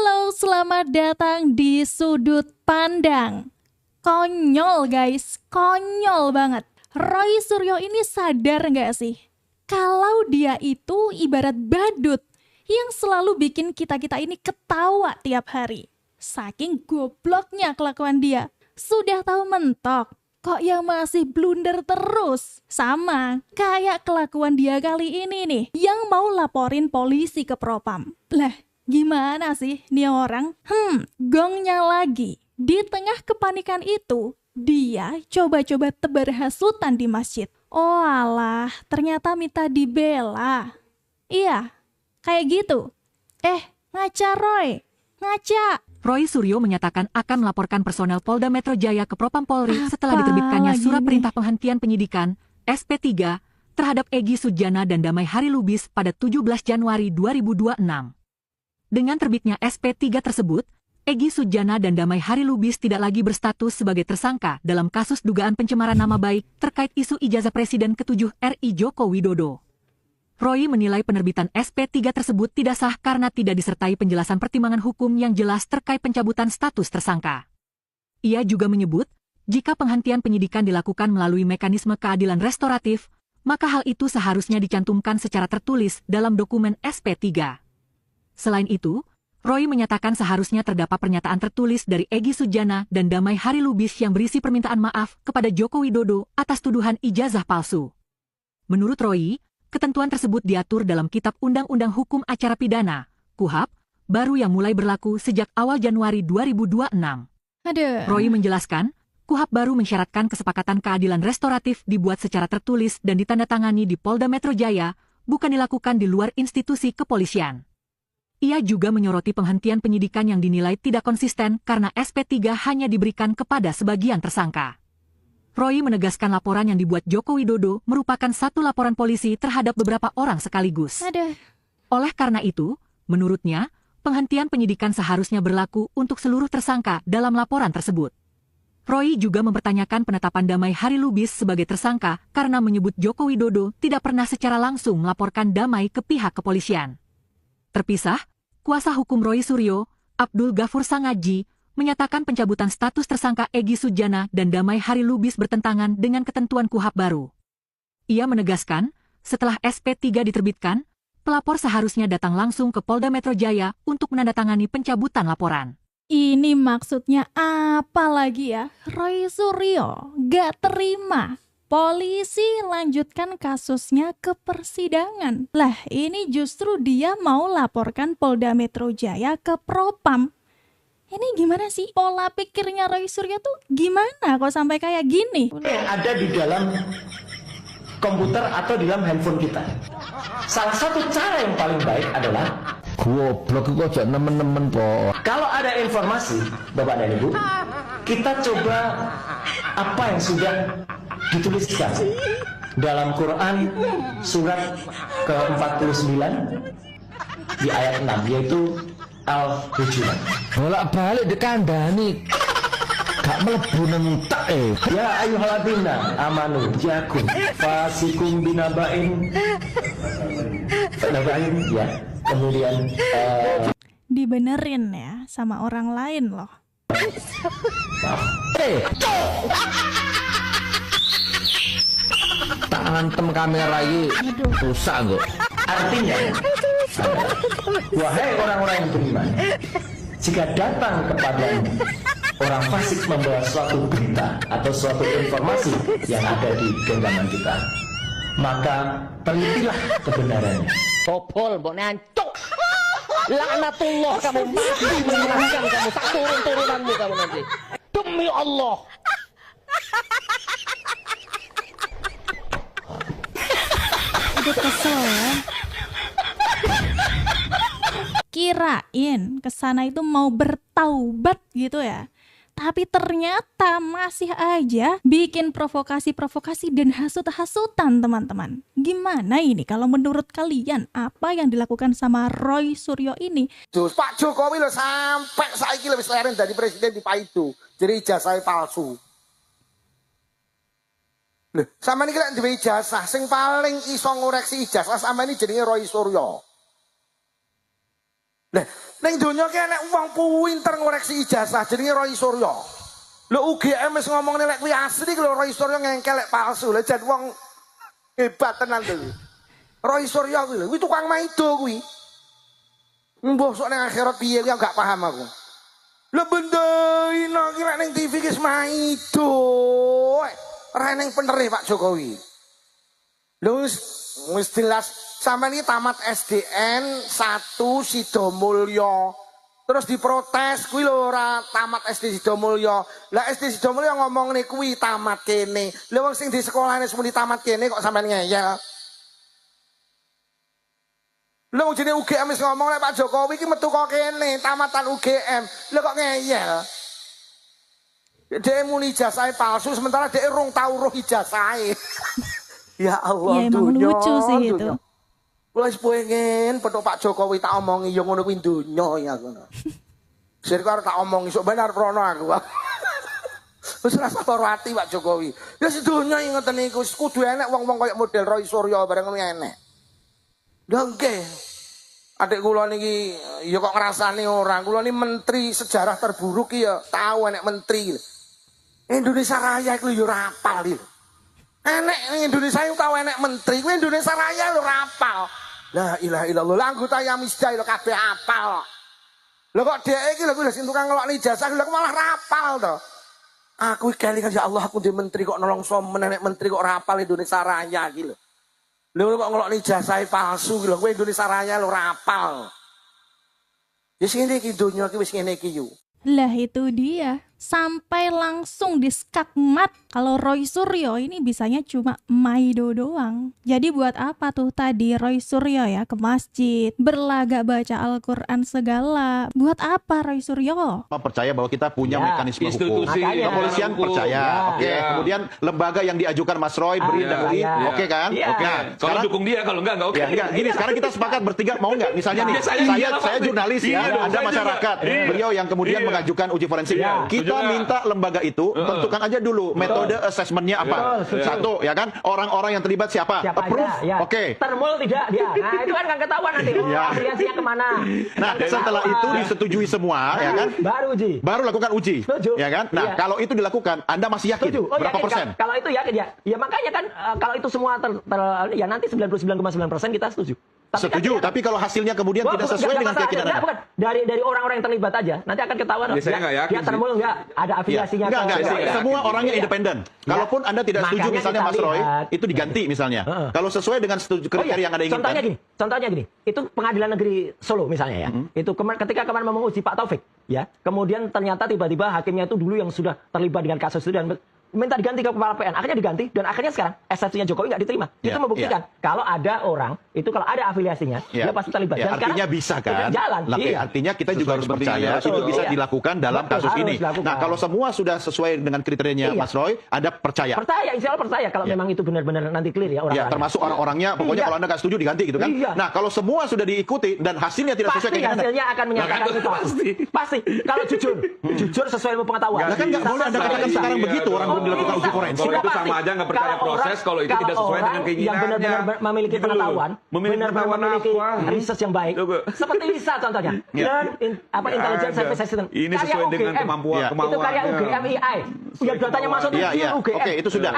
Halo, selamat datang di Sudut Pandang. Konyol guys, konyol banget. Roy Suryo ini sadar nggak sih? Kalau dia itu ibarat badut yang selalu bikin kita-kita ini ketawa tiap hari. Saking gobloknya kelakuan dia. Sudah tahu mentok, kok yang masih blunder terus? Sama kayak kelakuan dia kali ini nih, yang mau laporin polisi ke Propam. Lah, gimana sih nih orang? Gongnya lagi. Di tengah kepanikan itu, dia coba-coba tebar hasutan di masjid. Oh alah, ternyata minta dibela. Iya, kayak gitu. Ngaca Roy, ngaca. Roy Suryo menyatakan akan melaporkan personel Polda Metro Jaya ke Propam Polri setelah diterbitkannya surat perintah penghentian penyidikan SP3 terhadap Egy Sujana dan Damai Harilubis pada 17 Januari 2026. Dengan terbitnya SP3 tersebut, Egy Sujana dan Damai Harilubis tidak lagi berstatus sebagai tersangka dalam kasus dugaan pencemaran nama baik terkait isu ijazah Presiden ke-7 RI Joko Widodo. Roy menilai penerbitan SP3 tersebut tidak sah karena tidak disertai penjelasan pertimbangan hukum yang jelas terkait pencabutan status tersangka. Ia juga menyebut, jika penghentian penyidikan dilakukan melalui mekanisme keadilan restoratif, maka hal itu seharusnya dicantumkan secara tertulis dalam dokumen SP3. Selain itu, Roy menyatakan seharusnya terdapat pernyataan tertulis dari Egy Sujana dan Damai Harilubis yang berisi permintaan maaf kepada Joko Widodo atas tuduhan ijazah palsu. Menurut Roy, ketentuan tersebut diatur dalam Kitab Undang-Undang Hukum Acara Pidana, KUHAP, baru yang mulai berlaku sejak awal Januari 2026. Roy menjelaskan, KUHAP baru mensyaratkan kesepakatan keadilan restoratif dibuat secara tertulis dan ditandatangani di Polda Metro Jaya, bukan dilakukan di luar institusi kepolisian. Ia juga menyoroti penghentian penyidikan yang dinilai tidak konsisten karena SP3 hanya diberikan kepada sebagian tersangka. Roy menegaskan laporan yang dibuat Joko Widodo merupakan satu laporan polisi terhadap beberapa orang sekaligus. Oleh karena itu, menurutnya, penghentian penyidikan seharusnya berlaku untuk seluruh tersangka dalam laporan tersebut. Roy juga mempertanyakan penetapan Damai Harilubis sebagai tersangka karena menyebut Joko Widodo tidak pernah secara langsung melaporkan Damai ke pihak kepolisian. Terpisah, kuasa hukum Roy Suryo, Abdul Ghafur Sangaji, menyatakan pencabutan status tersangka Egy Sujana dan Damai Harilubis bertentangan dengan ketentuan KUHAP baru. Ia menegaskan, setelah SP3 diterbitkan, pelapor seharusnya datang langsung ke Polda Metro Jaya untuk menandatangani pencabutan laporan. Ini maksudnya apa lagi ya? Roy Suryo gak terima. Polisi lanjutkan kasusnya ke persidangan. Lah, ini justru dia mau laporkan Polda Metro Jaya ke Propam. Ini gimana sih? Pola pikirnya Roy Suryo tuh gimana kok sampai kayak gini? Yang ada di dalam komputer atau di dalam handphone kita. Salah satu cara yang paling baik adalah goblok kok aja nemen-nemen po. Kalau ada informasi, Bapak dan Ibu, kita coba apa yang sudah dituliskan dalam Quran surat ke-49 di ayat 6, yaitu Al-Hujurat. Bolak-balik dikandani gak mlebu nentak Ya ayyuhalladzina amanu jakum fasikum binabain ya. Kemudian dibenerin ya sama orang lain loh. tak ngantem kamera ini rusak kok. Artinya, wahai orang-orang yang beriman, jika datang kepada orang fasik membawa suatu berita atau suatu informasi yang ada di genggaman kita, maka telitilah kebenarannya. Bobol, mbok nancuk. Laknatullah, kamu mati menyenangkan kamu, tak turun-turunanmu kamu nanti. Demi Allah. Udah kesel ya. Kirain kesana itu mau bertaubat gitu ya. Tapi ternyata masih aja bikin provokasi-provokasi dan hasut-hasutan teman-teman. Gimana ini kalau menurut kalian apa yang dilakukan sama Roy Suryo ini? Pak Jokowi lo sampai saiki lebih leren dari presiden di Paido. Jadi ijazah palsu. Loh, sama ini kalian duwe ijazah sing paling iso ngoreksi ijazah sama ini jenenge Roy Suryo. Nah, ning donya ki enek wong pinter ngoreksi ijazah jenenge Roy Suryo. Lho UGM wis ngomong lek kuwi asli lho Roy Suryo ngengkel lek palsu. Lah jan wong hebat tenan to. Roy Suryo kuwi lho, kuwi tukang maido kuwi. Mbah sok ning akhirat piye ki gak paham aku. Lho bendina ki lek ning TV ki maido. Ora ning penerih Pak Jokowi. Lho wis jelas sampean iki tamat SDN 1 Sidomulyo. Terus diprotes kuwi lho ora tamat SD Sidomulyo. Lah SD Sidomulyo ngomong kuwi tamat kene. Lha wong sing di sekolahane semuli tamat kene kok sampean ngeyel. Lha wong jenenge UGM wis ngomong lek Pak Jokowi iki metu kok kene tamatan UGM. Lha kok ngeyel. Dia muni ijazahe palsu sementara dia rung tau roh ijazahe. Ya Allah, ya emang lucu sih itu. Kula wis pengen petuk Pak Jokowi tak omongi ya ngono kuwi donya ya ngono. Sir karo tak omongi sok benar prono aku. Wis rasa toro ati Pak Jokowi. Ya sedonya ngoten niku kudu enek wong-wong koyo model Roy Suryo bareng ngono enek. Lha nggih. Adik kula niki ya kok ngrasani ora. Kula niki menteri sejarah terburuk ya tahu enek menteri. Indonesia Raya iku ya ora apal iki. Enek Indonesia itu tahu enek menteri, kuwi Indonesia Raya lho rapal. La ilaha illallah, lah anggota Yamisda lho kabeh apal. Lho kok dhek iki lho kuwi sing tukang ngelokne ijazah lho malah rapal to. Aku kelingan ya Allah aku di menteri kok nolongso menenek menteri kok rapal Indonesia Raya iki lho. Lho kok ngelokne ijazah palsu lho kuwi Indonesia Raya lho rapal. Ya sing iki donya iki wis ngene iki yo. Lah itu dia. Sampai langsung diskakmat kalau Roy Suryo ini bisanya cuma maido doang. Jadi buat apa tuh tadi Roy Suryo ya ke masjid, berlagak baca Al-Quran segala. Buat apa Roy Suryo? Percaya bahwa kita punya mekanisme hukum. Makanya, Kepolisian percaya. Oke. Kemudian lembaga yang diajukan Mas Roy berdiri. Oke kan? Oke. Kalau dukung dia, kalau enggak oke. Enggak, gini sekarang kita sepakat bertiga mau nggak? Misalnya nih, saya jurnalis ya, Anda masyarakat. Beliau yang kemudian mengajukan uji forensik. Kita minta lembaga itu tentukan aja dulu metode assessmentnya apa. Satu ya kan, orang-orang yang terlibat siapa? Approve. Oke. Termul tidak dia. Nah itu kan ketahuan nanti. Afiliasinya kemana? Nah setelah itu disetujui semua ya kan, baru lakukan uji. Ya kan. Nah kalau itu dilakukan, Anda masih yakin berapa persen? Kalau itu yakin ya. Ya makanya kan kalau itu semua ya nanti 99,9% kita setuju. Setuju, tapi kalau hasilnya kemudian tidak sesuai dengan keyakinan Anda. Bukan. Dari orang-orang yang terlibat aja, nanti akan ketahuan. Saya nggak yakin. Dia termul nggak ada afiliasinya. Enggak. Semua orangnya independen. Kalaupun Anda tidak setuju misalnya Mas Roy, itu diganti misalnya. Kalau sesuai dengan kriteria yang Anda inginkan. Contohnya gini, itu Pengadilan Negeri Solo misalnya ya. Itu ketika kemarin menguji Pak Taufik, ya. Kemudian ternyata tiba-tiba hakimnya itu dulu yang sudah terlibat dengan kasus itu dan minta diganti ke kepala PN, akhirnya diganti dan akhirnya sekarang eksepsinya Jokowi nggak diterima. Itu membuktikan kalau ada orang itu kalau ada afiliasinya dia pasti terlibat. Dan artinya bisa kan? Jalan. Artinya kita juga harus percaya itu bisa dilakukan dalam kasus ini. Nah kalau semua sudah sesuai dengan kriterianya Mas Roy, Anda percaya? Percaya, insya Allah percaya kalau memang itu benar-benar nanti clear ya orang-orangnya. Termasuk orang-orangnya, pokoknya kalau Anda nggak setuju diganti gitu kan? Nah kalau semua sudah diikuti dan hasilnya tidak sesuai dengan Anda, hasilnya akan menyatakan itu pasti. Kalau jujur sesuai ilmu pengetahuan. Kan nggak boleh Anda katakan sekarang begitu orang belum dilakukan uji forensik. Kalau itu sama aja nggak percaya proses kalau itu tidak sesuai dengan keinginannya. Yang benar-benar memiliki pengetahuan, benar-benar memiliki research yang baik. Seperti LISA contohnya. Dan Intelligence Service System. Ini sesuai dengan kemampuan. Itu karya UGM AI. Yang datanya masuk itu UGM. Oke, itu sudah.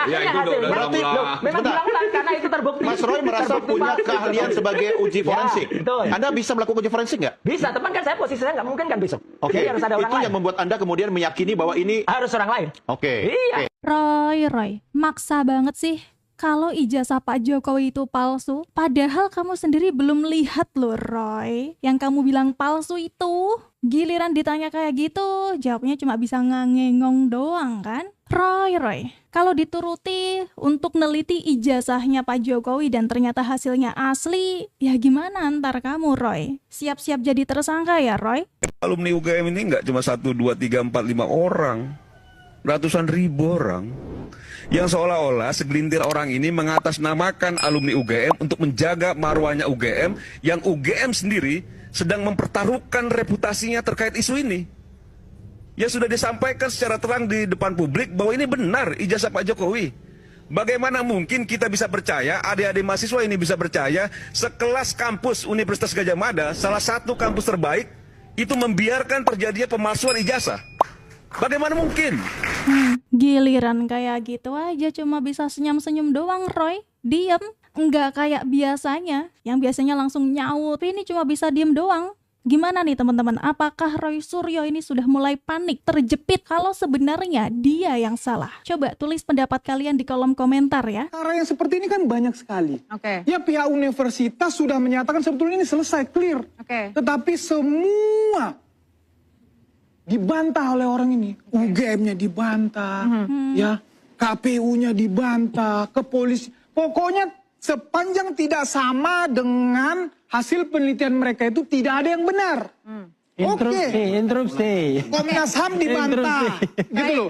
Berarti memang dilakukan karena itu terbukti. Mas Roy merasa punya keahlian sebagai uji forensik. Anda bisa melakukan uji forensik nggak? Bisa, teman kan saya posisinya nggak mungkin kan besok. Oke, harus ada orang itu lain. yang membuat Anda kemudian meyakini bahwa ini harus orang lain. Oke. Iya. Roy, maksa banget sih. Kalau ijazah Pak Jokowi itu palsu, padahal kamu sendiri belum lihat loh Roy. Yang kamu bilang palsu itu, giliran ditanya kayak gitu, jawabnya cuma bisa ngangengong doang kan? Roy, kalau dituruti untuk neliti ijazahnya Pak Jokowi dan ternyata hasilnya asli, ya gimana ntar kamu Roy? Siap-siap jadi tersangka ya Roy? Alumni UGM ini nggak cuma 1, 2, 3, 4, 5 orang. Ratusan ribu orang yang seolah-olah segelintir orang ini mengatasnamakan alumni UGM untuk menjaga marwahnya UGM yang UGM sendiri sedang mempertaruhkan reputasinya terkait isu ini. Ya sudah disampaikan secara terang di depan publik bahwa ini benar ijazah Pak Jokowi. Bagaimana mungkin kita bisa percaya, adik-adik mahasiswa ini bisa percaya, sekelas kampus Universitas Gadjah Mada, salah satu kampus terbaik, itu membiarkan terjadinya pemalsuan ijazah? Bagaimana mungkin? Giliran kayak gitu aja cuma bisa senyum-senyum doang, Roy. Diem. Nggak kayak biasanya. Yang biasanya langsung nyaut. Tapi ini cuma bisa diem doang. Gimana nih teman-teman? Apakah Roy Suryo ini sudah mulai panik, terjepit kalau sebenarnya dia yang salah? Coba tulis pendapat kalian di kolom komentar ya. Cara yang seperti ini kan banyak sekali. Oke. Ya pihak universitas sudah menyatakan sebetulnya ini selesai, clear. Oke. Tetapi semua dibantah oleh orang ini. UGM-nya dibantah, ya KPU-nya dibantah, kepolisian. Pokoknya sepanjang tidak sama dengan hasil penelitian mereka itu tidak ada yang benar. Interupsi. Komnas HAM dibantah, gitu loh.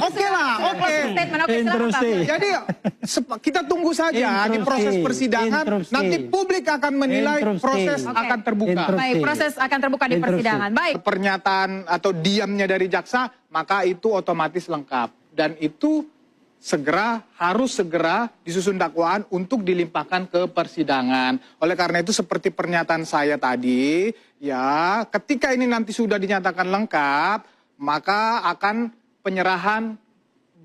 Oke lah. Jadi kita tunggu saja di proses persidangan. Nanti publik akan menilai, proses akan terbuka. Baik, proses akan terbuka di persidangan. Baik. Pernyataan atau diamnya dari jaksa, maka itu otomatis lengkap. Dan itu harus segera disusun dakwaan untuk dilimpahkan ke persidangan. Oleh karena itu seperti pernyataan saya tadi, ya ketika ini nanti sudah dinyatakan lengkap, maka akan penyerahan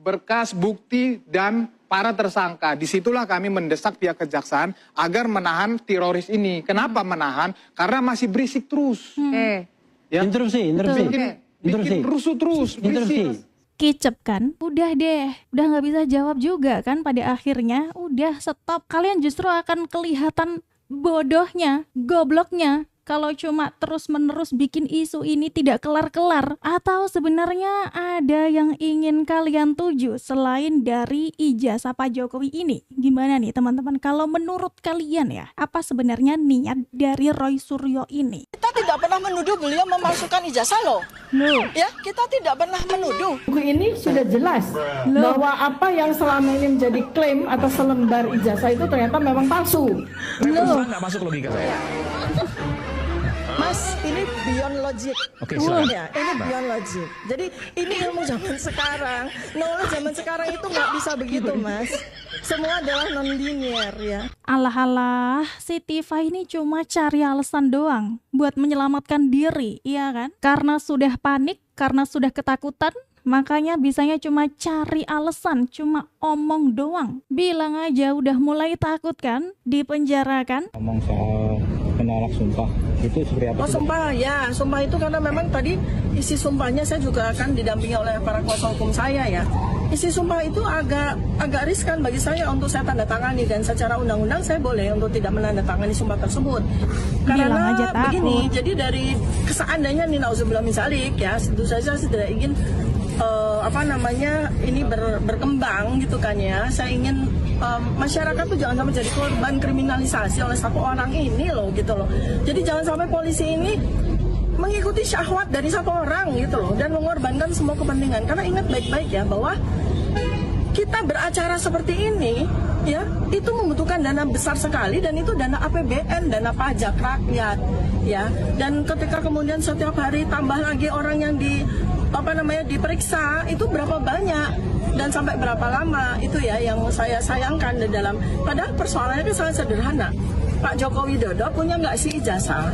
berkas, bukti, dan para tersangka. Disitulah kami mendesak pihak kejaksaan agar menahan teroris ini. Kenapa menahan? Karena masih berisik terus. Ya. Interupsi. Bikin rusuh terus, berisik. Kicep kan? Udah deh, udah nggak bisa jawab juga kan pada akhirnya. Udah stop, kalian justru akan kelihatan bodohnya, gobloknya kalau cuma terus-menerus bikin isu ini tidak kelar-kelar. Atau sebenarnya ada yang ingin kalian tuju selain dari ijazah Pak Jokowi ini? Gimana nih teman-teman, kalau menurut kalian ya, apa sebenarnya niat dari Roy Suryo ini? Kita tidak pernah menuduh beliau memasukkan ijazah loh. Ya, kita tidak pernah menuduh. Buku ini sudah jelas bahwa apa yang selama ini menjadi klaim atau selembar ijazah itu ternyata memang palsu. Nggak masuk logika saya. Mas, ini beyond logic. Oke, silakan. Ya, ini beyond logic. Jadi ini ilmu zaman sekarang. Knowledge zaman sekarang itu nggak bisa begitu, Mas. Semua adalah non-linear ya. Alah, si Tifa ini cuma cari alasan doang buat menyelamatkan diri, iya kan? Karena sudah panik, karena sudah ketakutan, makanya bisanya cuma cari alasan, cuma omong doang. Bilang aja udah mulai takut kan, dipenjarakan. Ngomong soal menolak sumpah, itu seperti apa? Oh sumpah, ya sumpah itu karena memang tadi isi sumpahnya saya juga akan didampingi oleh para kuasa hukum saya ya. Isi sumpah itu agak riskan bagi saya untuk saya tanda tangani, dan secara undang-undang saya boleh untuk tidak menandatangani sumpah tersebut. Karena begini, jadi dari seandainya nih nauzubillah min dzalik ya, tentu saja saya tidak ingin ini berkembang gitu kan ya. Saya ingin masyarakat tuh jangan sampai jadi korban kriminalisasi oleh satu orang ini loh gitu loh. Jadi jangan sampai polisi ini mengikuti syahwat dari satu orang gitu loh dan mengorbankan semua kepentingan. Karena ingat baik-baik ya bahwa kita beracara seperti ini ya, itu membutuhkan dana besar sekali, dan itu dana APBN, dana pajak rakyat ya. Dan ketika kemudian setiap hari tambah lagi orang yang diperiksa, itu berapa banyak dan sampai berapa lama, itu ya yang saya sayangkan di dalam. Padahal persoalannya kan sangat sederhana. Pak Joko Widodo punya nggak sih ijazah?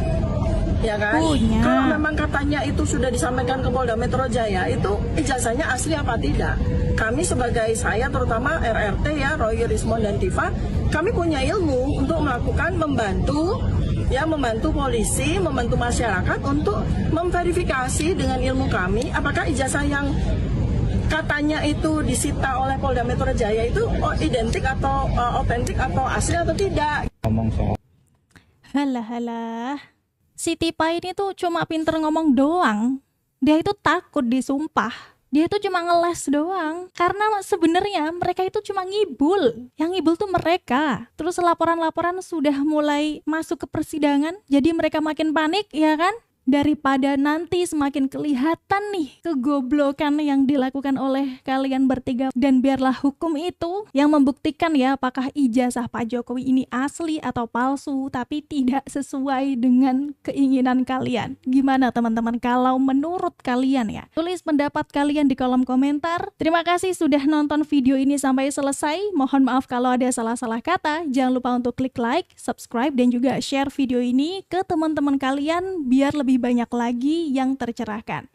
Ya kan? Punya. Kalau memang katanya itu sudah disampaikan ke Polda Metro Jaya, itu ijazahnya asli apa tidak? Kami sebagai saya terutama RRT ya, Roy, Rismon dan Tifa, kami punya ilmu untuk melakukan membantu polisi, membantu masyarakat untuk memverifikasi dengan ilmu kami apakah ijazah yang katanya itu disita oleh Polda Metro Jaya itu identik atau otentik atau asli atau tidak. Ngomong soal. Halah. Si Tipa ini tuh cuma pinter ngomong doang. Dia itu takut disumpah. Dia itu cuma ngeles doang. Karena sebenarnya mereka itu cuma ngibul. Yang ngibul tuh mereka. Terus laporan-laporan sudah mulai masuk ke persidangan. Jadi mereka makin panik, ya kan? daripada nanti semakin kelihatan nih kegoblokan yang dilakukan oleh kalian bertiga, dan biarlah hukum itu yang membuktikan ya apakah ijazah Pak Jokowi ini asli atau palsu tapi tidak sesuai dengan keinginan kalian. Gimana teman-teman kalau menurut kalian ya? Tulis pendapat kalian di kolom komentar. Terima kasih sudah nonton video ini sampai selesai. Mohon maaf kalau ada salah-salah kata. Jangan lupa untuk klik like, subscribe, dan juga share video ini ke teman-teman kalian biar lebih banyak lagi yang tercerahkan.